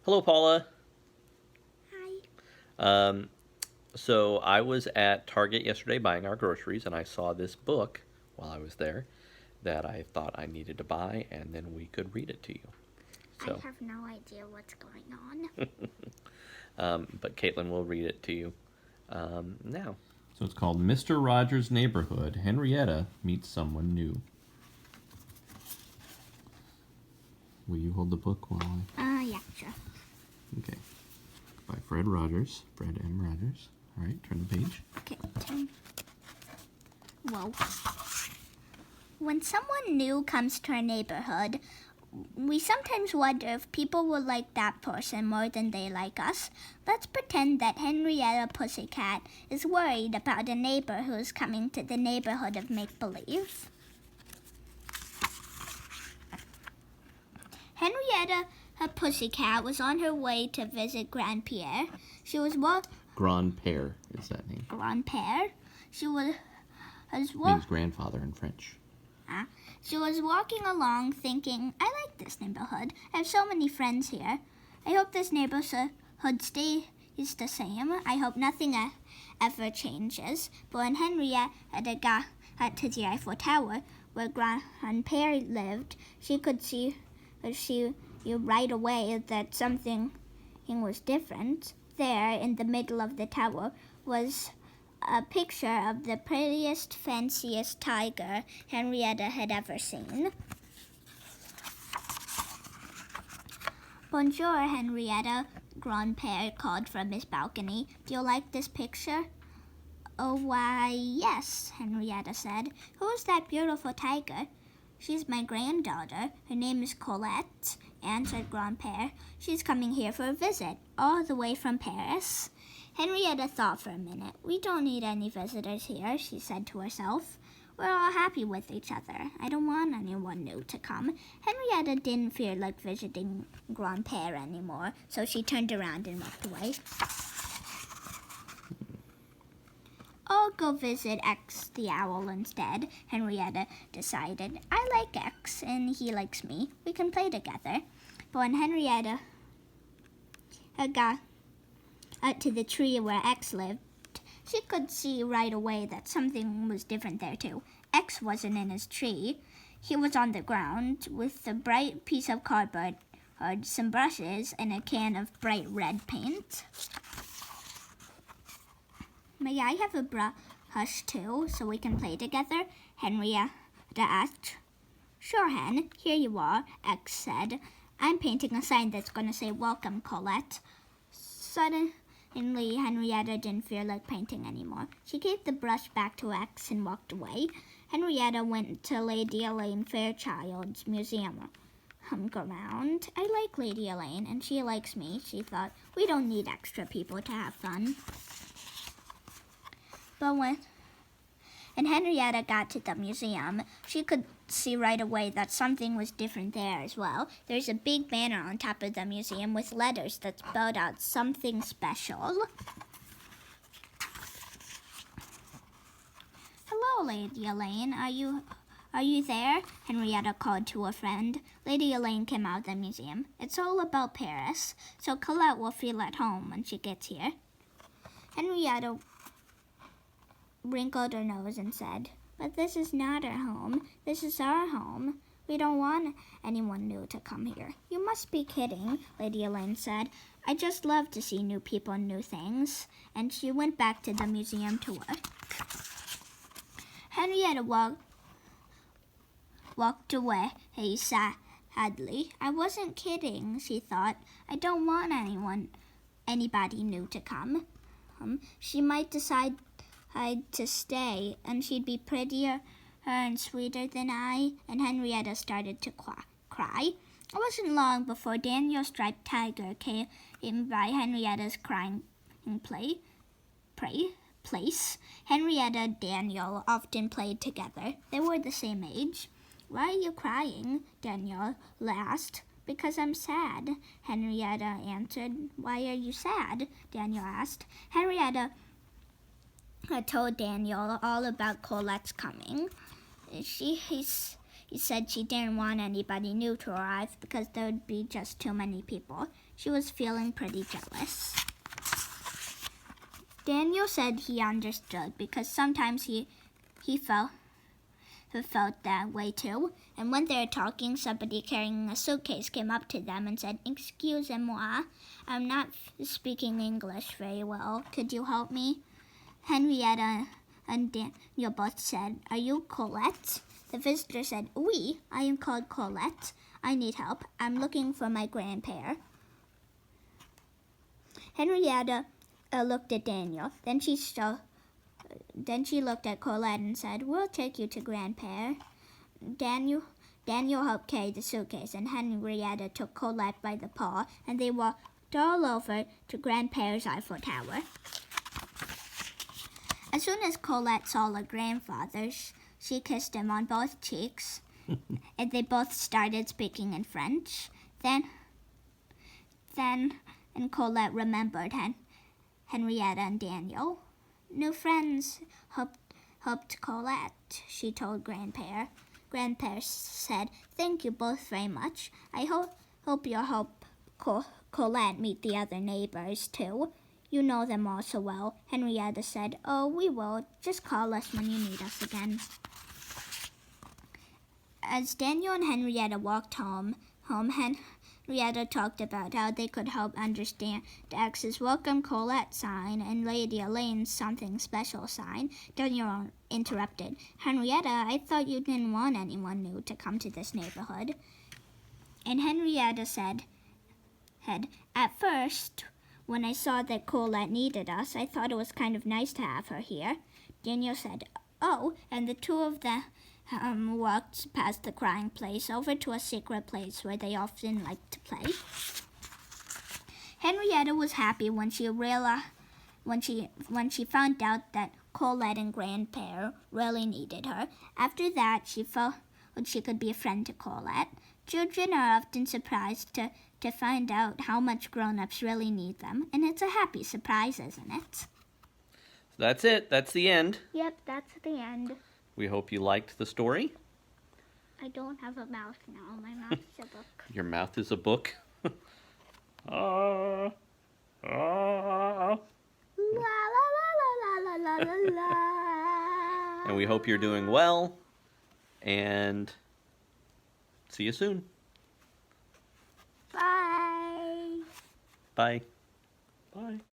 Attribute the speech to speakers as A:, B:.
A: Hello, Paula.
B: Hi.
A: Um, so I was at Target yesterday buying our groceries, and I saw this book while I was there that I thought I needed to buy, and then we could read it to you.
B: I
A: So,
B: have no idea what's going on.
A: but Caitlin will read it to you now.
C: So it's called Mr. Rogers' Neighborhood. Henrietta meets someone new. Will you hold the book while
B: Yeah, sure.
C: Okay. By Fred Rogers. Fred M. Rogers. All right, turn the page.
B: Okay, Whoa. When someone new comes to our neighborhood, we sometimes wonder if people will like that person more than they like us. Let's pretend that Henrietta Pussycat is worried about a neighbor who's coming to the neighborhood of make-believe. Henrietta Pussycat was on her way to visit Grandpierre. She was
C: Grand-père is that name.
B: Grandpère. She was
C: Means grandfather in French.
B: She was walking along thinking, I like this neighborhood. I have so many friends here. I hope this neighborhood stays the same. I hope nothing ever changes. But when Henrietta got to the Eiffel Tower, where Grandpère lived, she could see right away that something was different. There, in the middle of the tower, was a picture of the prettiest, fanciest tiger Henrietta had ever seen. Bonjour, Henrietta, Grandpère called from his balcony. Do you like this picture? Oh, why, yes, Henrietta said. Who is that beautiful tiger? She's my granddaughter. Her name is Colette, answered Grandpère. She's coming here for a visit, all the way from Paris. Henrietta thought for a minute. We don't need any visitors here, she said to herself. We're all happy with each other. I don't want anyone new to come. Henrietta didn't feel like visiting Grandpère anymore, so she turned around and walked away. I'll go visit X the owl instead, Henrietta decided. I like X, and he likes me. We can play together. But when Henrietta got to the tree where X lived, she could see right away that something was different there too. X wasn't in his tree. He was on the ground with a bright piece of cardboard, some brushes, and a can of bright red paint. May I have a brush too, so we can play together? Henrietta asked. Sure, Hen, here you are, X said. I'm painting a sign that's going to say, Welcome, Colette. Suddenly, Henrietta didn't feel like painting anymore. She gave the brush back to X and walked away. Henrietta went to Lady Elaine Fairchild's museum. Around. I like Lady Elaine, and she likes me, she thought. We don't need extra people to have fun. But when Henrietta got to the museum, she could see right away that something was different there as well. There's a big banner on top of the museum with letters that spelled out something special. Hello, Lady Elaine. Are you there? Henrietta called to a friend. Lady Elaine came out of the museum. It's all about Paris, so Colette will feel at home when she gets here. Henrietta wrinkled her nose and said, But this is not our home. This is our home. We don't want anyone new to come here. You must be kidding, Lady Elaine said. I just love to see new people and new things. And she went back to the museum tour. Henrietta walked away sadly. I wasn't kidding, she thought. I don't want anybody new to come. She might decide to stay, and she'd be prettier and sweeter than I, and Henrietta started to cry. It wasn't long before Daniel Striped Tiger came by Henrietta's crying place. Henrietta and Daniel often played together. They were the same age. Why are you crying? Daniel asked. Because I'm sad, Henrietta answered. Why are you sad? Daniel asked. Henrietta told Daniel all about Colette's coming. said she didn't want anybody new to arrive because there would be just too many people. She was feeling pretty jealous. Daniel said he understood because sometimes he felt that way too. And when they were talking, somebody carrying a suitcase came up to them and said, "Excusez-moi, I'm not speaking English very well. Could you help me?" Henrietta and Daniel both said, "Are you Colette?" The visitor said, "Oui, I am called Colette. I need help. I'm looking for my grandpère." Henrietta looked at Daniel. Then she looked at Colette and said, "We'll take you to grandpère." Daniel helped carry the suitcase, and Henrietta took Colette by the paw, and they walked all over to grandpère's Eiffel Tower. As soon as Colette saw her grandfather, she kissed him on both cheeks, and they both started speaking in French. Then Colette remembered Henrietta and Daniel. "New friends helped Colette," she told Grandpère. Grandpère said, "Thank you both very much. I hope you'll help Colette meet the other neighbors too. You know them all so well." Henrietta said, "Oh, we will. Just call us when you need us again." As Daniel and Henrietta walked home, Henrietta talked about how they could help understand X's Welcome Colette sign and Lady Elaine's Something Special sign. Daniel interrupted. "Henrietta, I thought you didn't want anyone new to come to this neighborhood." And Henrietta said, "At first, when I saw that Colette needed us, I thought it was kind of nice to have her here." Daniel said, "Oh," and the two of them walked past the crying place over to a secret place where they often liked to play. Henrietta was happy when she found out that Colette and Grandpère really needed her. After that, she felt she could be a friend to Colette. Children are often surprised to find out how much grown-ups really need them, and it's a happy surprise, isn't it?
A: That's it. That's the end.
B: Yep, that's the end.
A: We hope you liked the story.
B: I don't have a mouth now. My mouth is a book.
A: Your mouth is a book.
B: La la la la la la la la.
A: And we hope you're doing well. And see you soon.
B: Bye.
A: Bye. Bye.